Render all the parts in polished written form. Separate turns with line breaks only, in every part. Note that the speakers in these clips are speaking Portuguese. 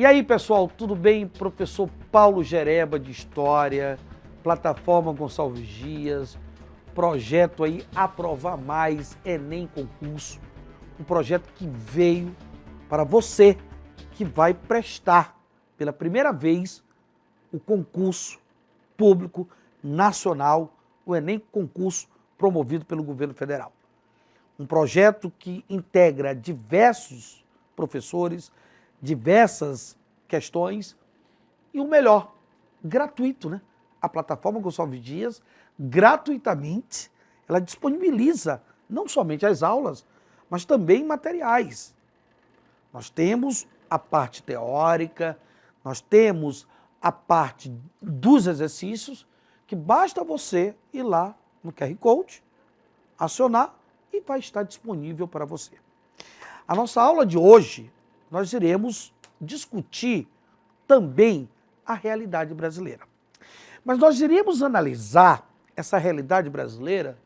E aí, pessoal, tudo bem? Professor Paulo Gereba de História, plataforma Gonçalves Dias, projeto aí Aprovar Mais Enem Concurso, um projeto que veio para você que vai prestar pela primeira vez o concurso público nacional, o Enem Concurso promovido pelo governo federal. Um projeto que integra diversos professores, diversas questões e o melhor, gratuito, né? A plataforma Gonçalves Dias, gratuitamente, ela disponibiliza não somente as aulas, mas também materiais. Nós temos a parte teórica, nós temos a parte dos exercícios, que basta você ir lá no QR Code, acionar e vai estar disponível para você. A nossa aula de hoje, nós iremos discutir também a realidade brasileira. Mas nós iremos analisar essa realidade brasileira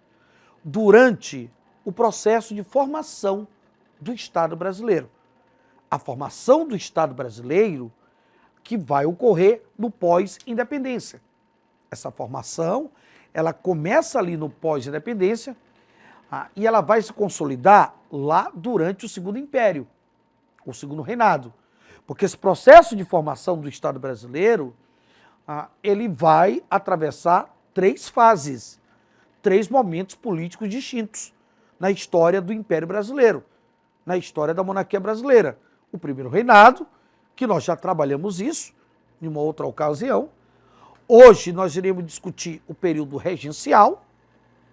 durante o processo de formação do Estado brasileiro. A formação do Estado brasileiro que vai ocorrer no pós-independência. Essa formação, ela começa ali no pós-independência e ela vai se consolidar lá durante o Segundo Império, o Segundo Reinado. Porque esse processo de formação do Estado brasileiro, ele vai atravessar três fases, três momentos políticos distintos na história do Império Brasileiro, na história da monarquia brasileira. O primeiro reinado, que nós já trabalhamos isso em uma outra ocasião. Hoje nós iremos discutir o período regencial,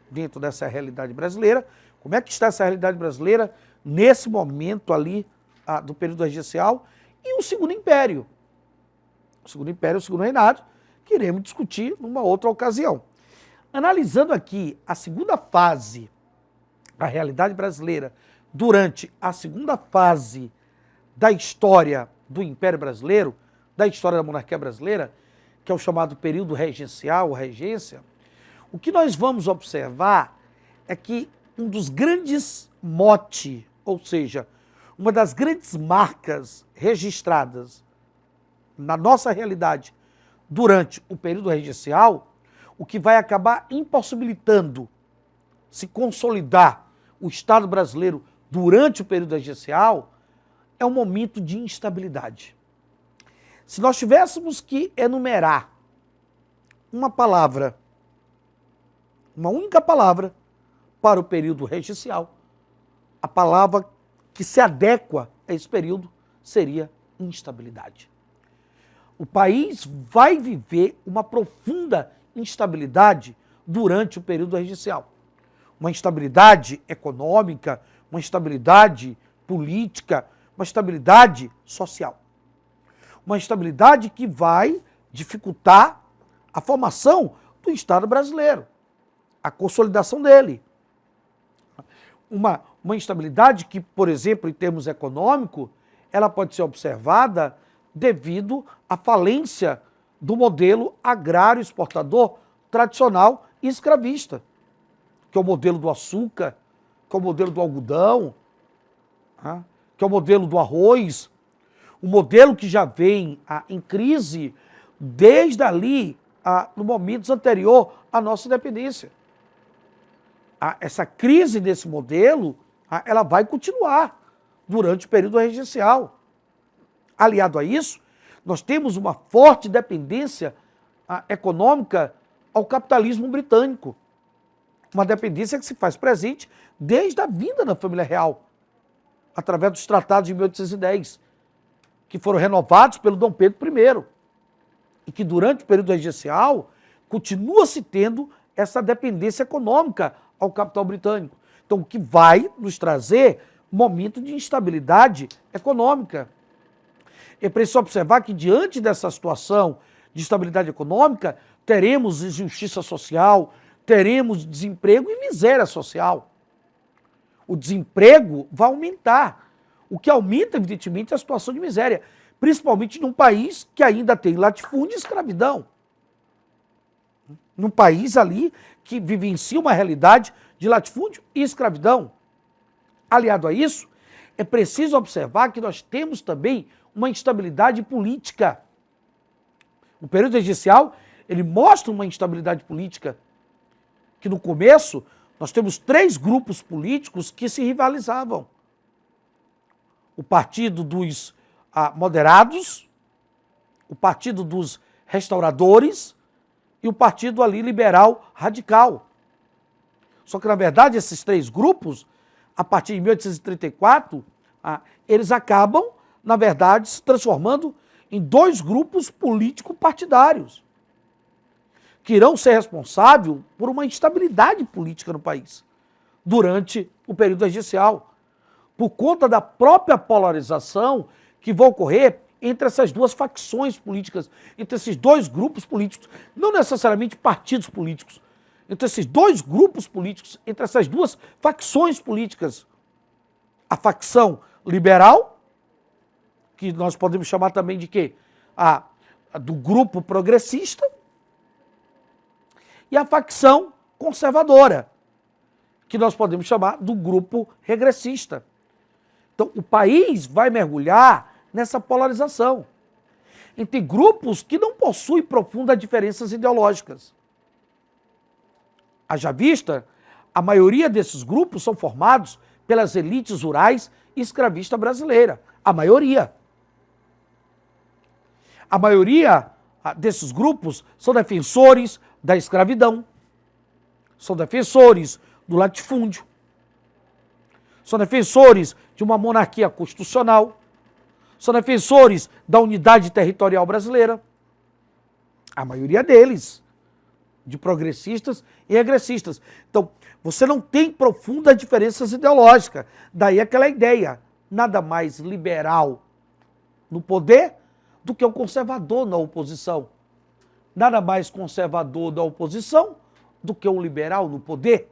dentro dessa realidade brasileira. Como é que está essa realidade brasileira nesse momento ali do período regencial? E o Segundo Império. O Segundo Império, o Segundo Reinado, que iremos discutir numa outra ocasião. Analisando aqui a segunda fase da realidade brasileira durante a segunda fase da história do Império Brasileiro, da história da monarquia brasileira, que é o chamado período regencial, ou regência, o que nós vamos observar é que um dos grandes motes, ou seja, uma das grandes marcas registradas na nossa realidade durante o período regencial, o que vai acabar impossibilitando se consolidar o Estado brasileiro durante o período regencial, é um momento de instabilidade. Se nós tivéssemos que enumerar uma palavra, uma única palavra para o período regencial, a palavra que se adequa a esse período seria instabilidade. O país vai viver uma profunda instabilidade durante o período regencial. Uma instabilidade econômica, uma instabilidade política, uma instabilidade social. Uma instabilidade que vai dificultar a formação do Estado brasileiro, a consolidação dele. Uma instabilidade que, por exemplo, em termos econômicos, ela pode ser observada devido à falência do modelo agrário exportador tradicional e escravista, que é o modelo do açúcar, que é o modelo do algodão, que é o modelo do arroz, um modelo que já vem em crise desde ali, no momento anterior à nossa independência. Essa crise desse modelo, ela vai continuar durante o período regencial. Aliado a isso, nós temos uma forte dependência econômica ao capitalismo britânico. Uma dependência que se faz presente desde a vinda da família real, através dos tratados de 1810, que foram renovados pelo Dom Pedro I, e que durante o período regencial continua-se tendo essa dependência econômica ao capital britânico. Então, o que vai nos trazer um momento de instabilidade econômica. É preciso observar que, diante dessa situação de instabilidade econômica, teremos injustiça social, teremos desemprego e miséria social. O desemprego vai aumentar, o que aumenta, evidentemente, a situação de miséria, principalmente num país que ainda tem latifúndio e escravidão. Num país ali que vivencia uma realidade de latifúndio e escravidão. Aliado a isso, é preciso observar que nós temos também uma instabilidade política. O período regencial, ele mostra uma instabilidade política, que no começo nós temos 3 grupos políticos que se rivalizavam. O Partido dos Moderados, o Partido dos Restauradores e o Partido ali Liberal Radical. Só que, na verdade, esses 3 grupos, a partir de 1834, eles acabam, na verdade, se transformando em 2 grupos político-partidários, que irão ser responsáveis por uma instabilidade política no país durante o período regencial, por conta da própria polarização que vai ocorrer entre essas 2 facções políticas, entre esses 2 grupos políticos, não necessariamente partidos políticos, entre esses 2 grupos políticos, entre essas 2 facções políticas. A facção liberal, que nós podemos chamar também de quê? A do grupo progressista, e a facção conservadora, que nós podemos chamar do grupo regressista. Então, o país vai mergulhar nessa polarização entre grupos que não possuem profundas diferenças ideológicas. Haja vista, a maioria desses grupos são formados pelas elites rurais e escravista brasileira. A maioria. A maioria desses grupos são defensores da escravidão, são defensores do latifúndio, são defensores de uma monarquia constitucional, são defensores da unidade territorial brasileira. A maioria deles, de progressistas e regressistas. Então, você não tem profundas diferenças ideológicas. Daí aquela ideia, nada mais liberal no poder do que o conservador na oposição. Nada mais conservador da oposição do que o liberal no poder.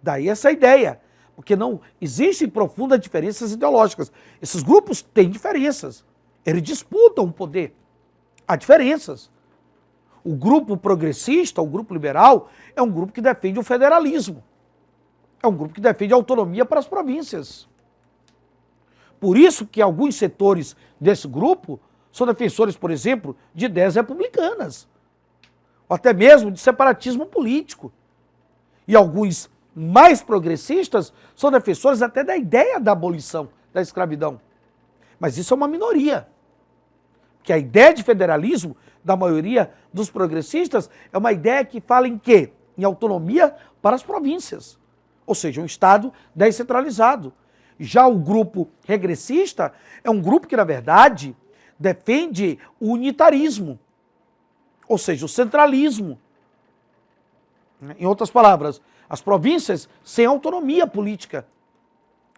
Daí essa ideia, porque não existem profundas diferenças ideológicas. Esses grupos têm diferenças, eles disputam o poder. Há diferenças. O grupo progressista, o grupo liberal, é um grupo que defende o federalismo. É um grupo que defende a autonomia para as províncias. Por isso que alguns setores desse grupo são defensores, por exemplo, de ideias republicanas, ou até mesmo de separatismo político. E alguns mais progressistas são defensores até da ideia da abolição da escravidão. Mas isso é uma minoria. Que a ideia de federalismo da maioria dos progressistas é uma ideia que fala em quê? Em autonomia para as províncias. Ou seja, um Estado descentralizado. Já o grupo regressista é um grupo que, na verdade, defende o unitarismo, ou seja, o centralismo. Em outras palavras, as províncias sem autonomia política.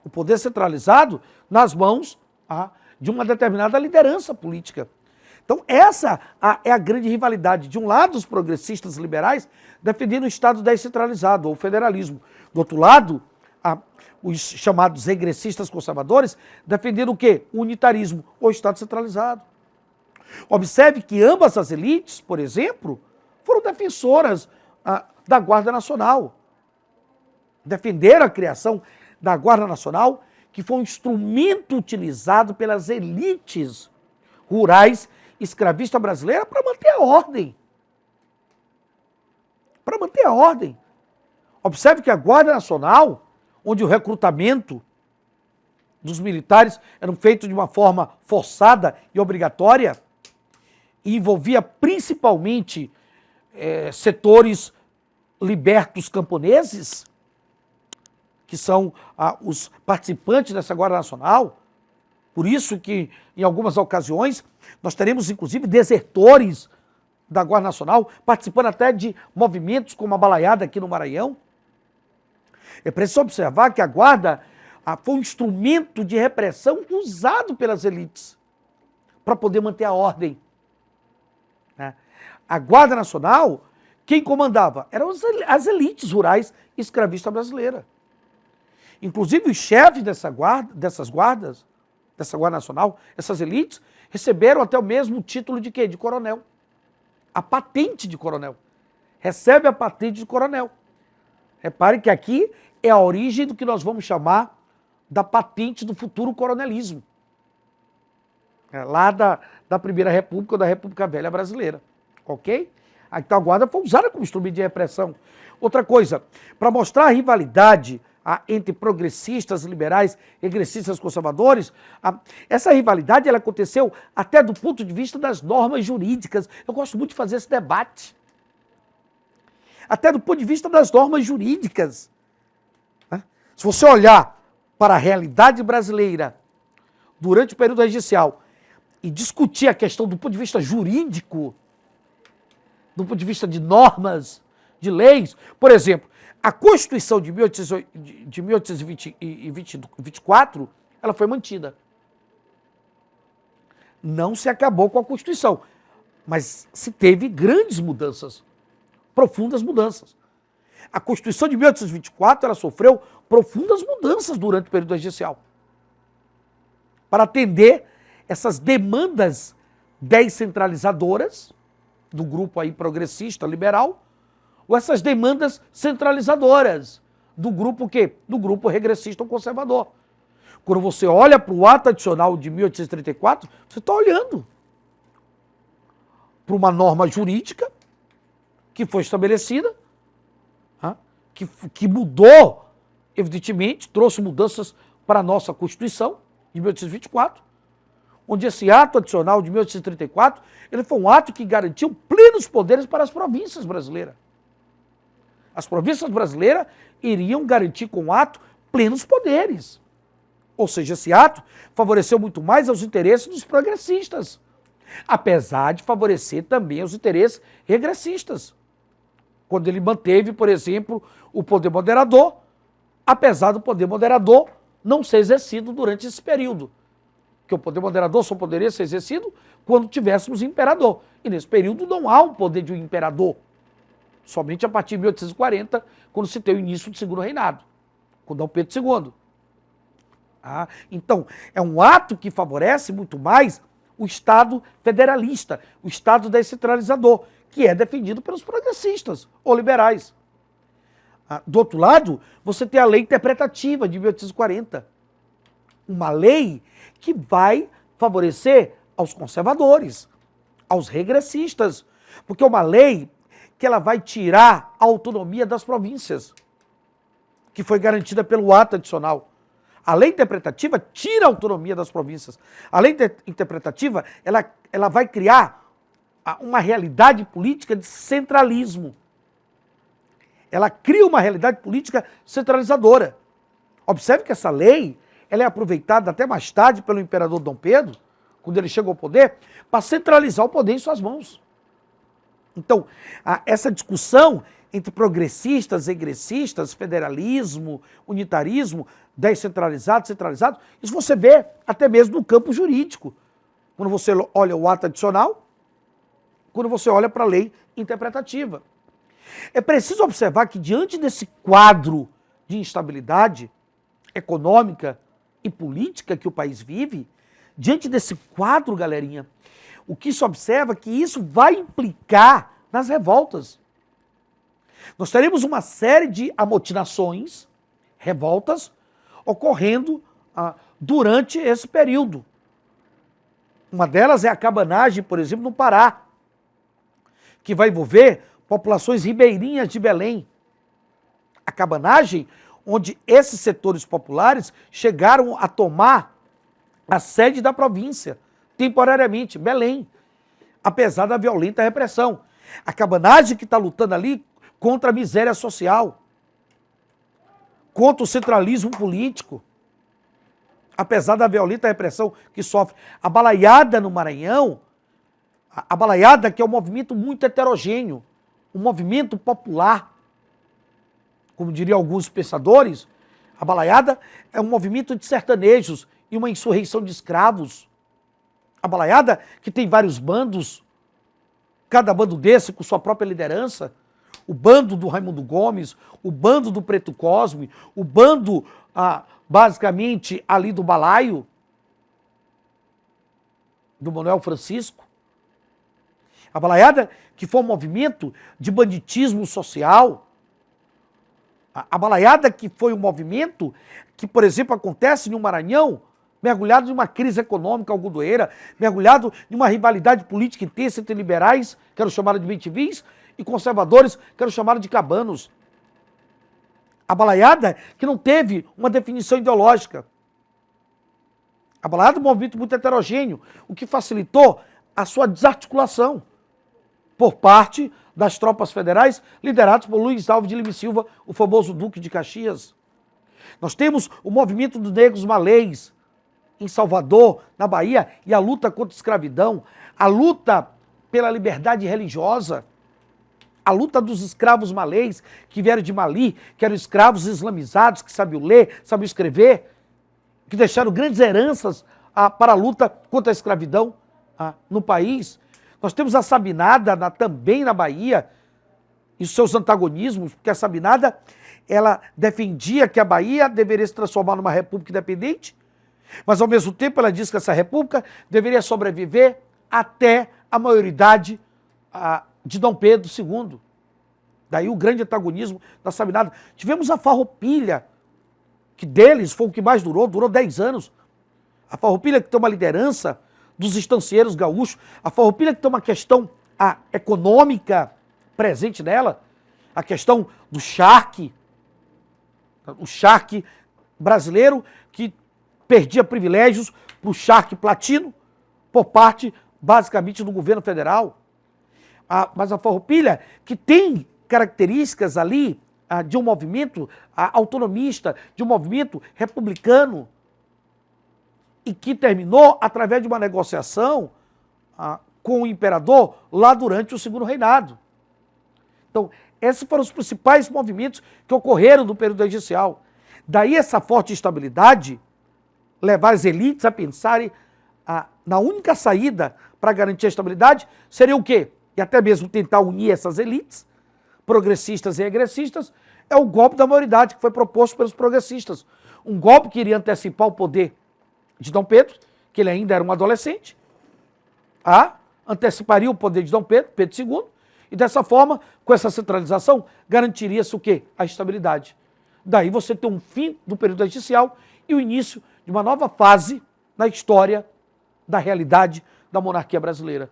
O poder centralizado nas mãos de uma determinada liderança política. Então essa é a grande rivalidade. De um lado, os progressistas liberais defendendo o Estado descentralizado, ou o federalismo. Do outro lado, os chamados regressistas conservadores defendendo o quê? O unitarismo, ou Estado centralizado. Observe que ambas as elites, por exemplo, foram defensoras da Guarda Nacional. Defenderam a criação da Guarda Nacional, que foi um instrumento utilizado pelas elites rurais escravista brasileira para manter a ordem. Para manter a ordem. Observe que a Guarda Nacional, onde o recrutamento dos militares era feito de uma forma forçada e obrigatória, e envolvia principalmente setores libertos camponeses, que são os participantes dessa Guarda Nacional. Por isso que, em algumas ocasiões, nós teremos, inclusive, desertores da Guarda Nacional, participando até de movimentos como a Balaiada aqui no Maranhão. É preciso observar que a Guarda foi um instrumento de repressão usado pelas elites para poder manter a ordem. A Guarda Nacional, quem comandava? Eram as elites rurais escravistas brasileiras. Inclusive, os chefes dessa Guarda Nacional, essas elites, receberam até o mesmo título de quê? De coronel. A patente de coronel. Recebe a patente de coronel. Repare que aqui é a origem do que nós vamos chamar da patente do futuro coronelismo, lá da Primeira República ou da República Velha Brasileira, ok? A guarda foi usada como instrumento de repressão. Outra coisa, para mostrar a rivalidade entre progressistas, liberais, regressistas, conservadores, essa rivalidade ela aconteceu até do ponto de vista das normas jurídicas. Eu gosto muito de fazer esse debate. Até do ponto de vista das normas jurídicas. Se você olhar para a realidade brasileira durante o período regencial e discutir a questão do ponto de vista jurídico, do ponto de vista de normas, de leis, por exemplo, a Constituição de 1824, ela foi mantida. Não se acabou com a Constituição, mas se teve grandes mudanças, profundas mudanças. A Constituição de 1824, ela sofreu profundas mudanças durante o período regencial, para atender essas demandas descentralizadoras do grupo aí progressista, liberal, ou essas demandas centralizadoras do grupo quê? Do grupo regressista ou conservador. Quando você olha para o ato adicional de 1834, você está olhando para uma norma jurídica que foi estabelecida, que mudou, evidentemente, trouxe mudanças para a nossa Constituição de 1824, onde esse ato adicional de 1834, ele foi um ato que garantiu plenos poderes para as províncias brasileiras. As províncias brasileiras iriam garantir com o ato plenos poderes. Ou seja, esse ato favoreceu muito mais aos interesses dos progressistas, apesar de favorecer também os interesses regressistas. Quando ele manteve, por exemplo, o poder moderador, apesar do poder moderador não ser exercido durante esse período. Porque o poder moderador só poderia ser exercido quando tivéssemos imperador. E nesse período não há um poder de um imperador. Somente a partir de 1840, quando se tem o início do segundo reinado, com Dom Pedro II. Então, é um ato que favorece muito mais o Estado federalista, o Estado descentralizador, que é defendido pelos progressistas ou liberais. Do outro lado, você tem a lei interpretativa de 1840. Uma lei que vai favorecer aos conservadores, aos regressistas, porque é uma lei que ela vai tirar a autonomia das províncias, que foi garantida pelo ato adicional. A lei interpretativa tira a autonomia das províncias. A lei interpretativa, ela vai criar uma realidade política de centralismo. Ela cria uma realidade política centralizadora. Observe que essa lei, ela é aproveitada até mais tarde pelo imperador Dom Pedro, quando ele chega ao poder, para centralizar o poder em suas mãos. Então, essa discussão entre progressistas, regressistas, federalismo, unitarismo, descentralizado, centralizado, isso você vê até mesmo no campo jurídico. Quando você olha o ato adicional, quando você olha para a lei interpretativa. É preciso observar que diante desse quadro de instabilidade econômica e política que o país vive, diante desse quadro, galerinha, o que se observa é que isso vai implicar nas revoltas. Nós teremos uma série de amotinações, revoltas, ocorrendo durante esse período. Uma delas é a cabanagem, por exemplo, no Pará, que vai envolver populações ribeirinhas de Belém. A cabanagem, onde esses setores populares chegaram a tomar a sede da província, temporariamente, Belém, apesar da violenta repressão. A cabanagem que está lutando ali contra a miséria social, contra o centralismo político, apesar da violenta repressão que sofre. A balaiada no Maranhão, a balaiada que é um movimento muito heterogêneo, um movimento popular, como diriam alguns pensadores, a balaiada é um movimento de sertanejos e uma insurreição de escravos. A balaiada que tem vários bandos, cada bando desse com sua própria liderança, o bando do Raimundo Gomes, o bando do Preto Cosme, o bando, basicamente, ali do Balaio, do Manuel Francisco. A balaiada que foi um movimento de banditismo social, A balaiada que foi um movimento que, por exemplo, acontece no Maranhão, mergulhado em uma crise econômica algodoeira, mergulhado em uma rivalidade política intensa entre liberais, que eram chamados de bem-te-vins, e conservadores, que eram chamados de cabanos. A balaiada que não teve uma definição ideológica. A balaiada é um movimento muito heterogêneo, o que facilitou a sua desarticulação por parte das tropas federais, lideradas por Luiz Alves de Lima e Silva, o famoso Duque de Caxias. Nós temos o movimento dos negros malês em Salvador, na Bahia, e a luta contra a escravidão, a luta pela liberdade religiosa, a luta dos escravos malês que vieram de Mali, que eram escravos islamizados, que sabiam ler, sabiam escrever, que deixaram grandes heranças para a luta contra a escravidão no país. Nós temos a Sabinada também na Bahia e os seus antagonismos, porque a Sabinada ela defendia que a Bahia deveria se transformar numa república independente, mas ao mesmo tempo ela disse que essa república deveria sobreviver até a maioridade de Dom Pedro II. Daí o grande antagonismo da Sabinada. Tivemos a Farroupilha, que deles foi o que mais durou 10 anos. A Farroupilha que tem uma liderança dos estancieiros gaúchos, a Farroupilha que tem uma questão econômica presente nela, a questão do charque, o charque brasileiro que perdia privilégios para o charque platino por parte, basicamente, do governo federal. Mas a Farroupilha, que tem características ali de um movimento autonomista, de um movimento republicano, e que terminou através de uma negociação com o imperador lá durante o Segundo Reinado. Então, esses foram os principais movimentos que ocorreram no período regencial. Daí essa forte estabilidade levar as elites a pensarem na única saída para garantir a estabilidade seria o quê? E até mesmo tentar unir essas elites, progressistas e regressistas, é o golpe da maioridade que foi proposto pelos progressistas. Um golpe que iria antecipar o poder de Dom Pedro, que ele ainda era um adolescente, anteciparia o poder de Dom Pedro, Pedro II, e dessa forma, com essa centralização, garantiria-se o quê? A estabilidade. Daí você tem um fim do período regencial e o início de uma nova fase na história da realidade da monarquia brasileira,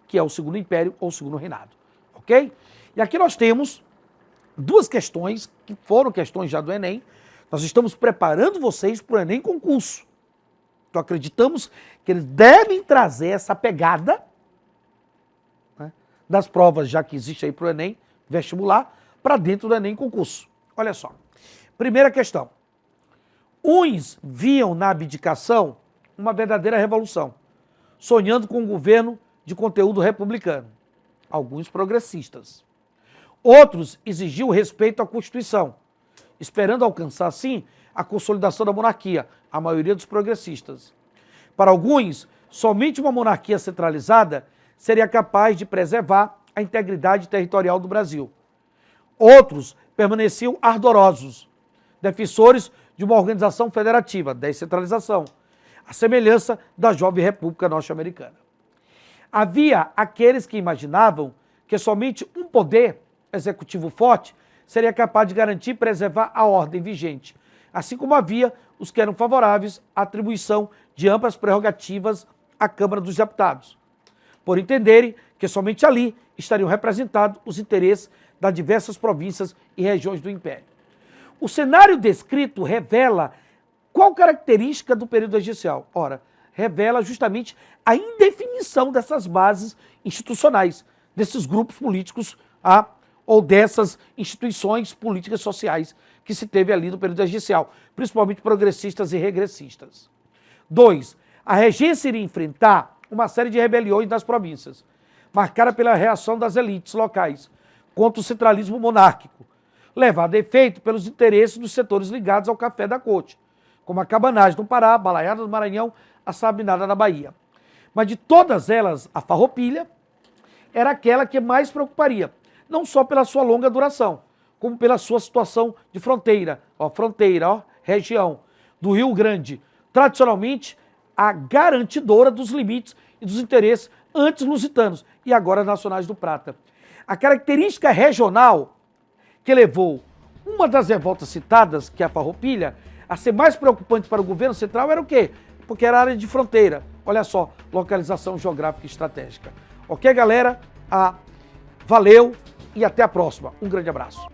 que é o Segundo Império ou o Segundo Reinado. Ok? E aqui nós temos duas questões, que foram questões já do Enem. Nós estamos preparando vocês para o Enem concurso. Então acreditamos que eles devem trazer essa pegada das provas, já que existe aí para o Enem vestibular, para dentro do Enem concurso. Olha só. Primeira questão. Uns viam na abdicação uma verdadeira revolução, sonhando com um governo de conteúdo republicano. Alguns progressistas. Outros exigiam respeito à Constituição, esperando alcançar, assim, a consolidação da monarquia, a maioria dos progressistas. Para alguns, somente uma monarquia centralizada seria capaz de preservar a integridade territorial do Brasil. Outros permaneciam ardorosos, defensores de uma organização federativa, descentralização, a semelhança da jovem República Norte-Americana. Havia aqueles que imaginavam que somente um poder executivo forte seria capaz de garantir e preservar a ordem vigente, assim como havia os que eram favoráveis à atribuição de amplas prerrogativas à Câmara dos Deputados, por entenderem que somente ali estariam representados os interesses das diversas províncias e regiões do Império. O cenário descrito revela qual característica do período regencial? Ora, revela justamente a indefinição dessas bases institucionais, desses grupos políticos ou dessas instituições políticas sociais que se teve ali no período regencial, principalmente progressistas e regressistas. 2. A regência iria enfrentar uma série de rebeliões nas províncias, marcada pela reação das elites locais contra o centralismo monárquico, levado a efeito pelos interesses dos setores ligados ao café da corte, como a cabanagem no Pará, a balaiada do Maranhão, a sabinada na Bahia. Mas de todas elas, a Farroupilha era aquela que mais preocuparia, não só pela sua longa duração, como pela sua situação de fronteira, região do Rio Grande, tradicionalmente a garantidora dos limites e dos interesses antes lusitanos e agora nacionais do Prata. A característica regional que levou Uma das revoltas citadas, que é a Farroupilha, a ser mais preocupante para o governo central era o quê? Porque era área de fronteira. Olha só, localização geográfica e estratégica. Ok, galera? Valeu e até a próxima. Um grande abraço.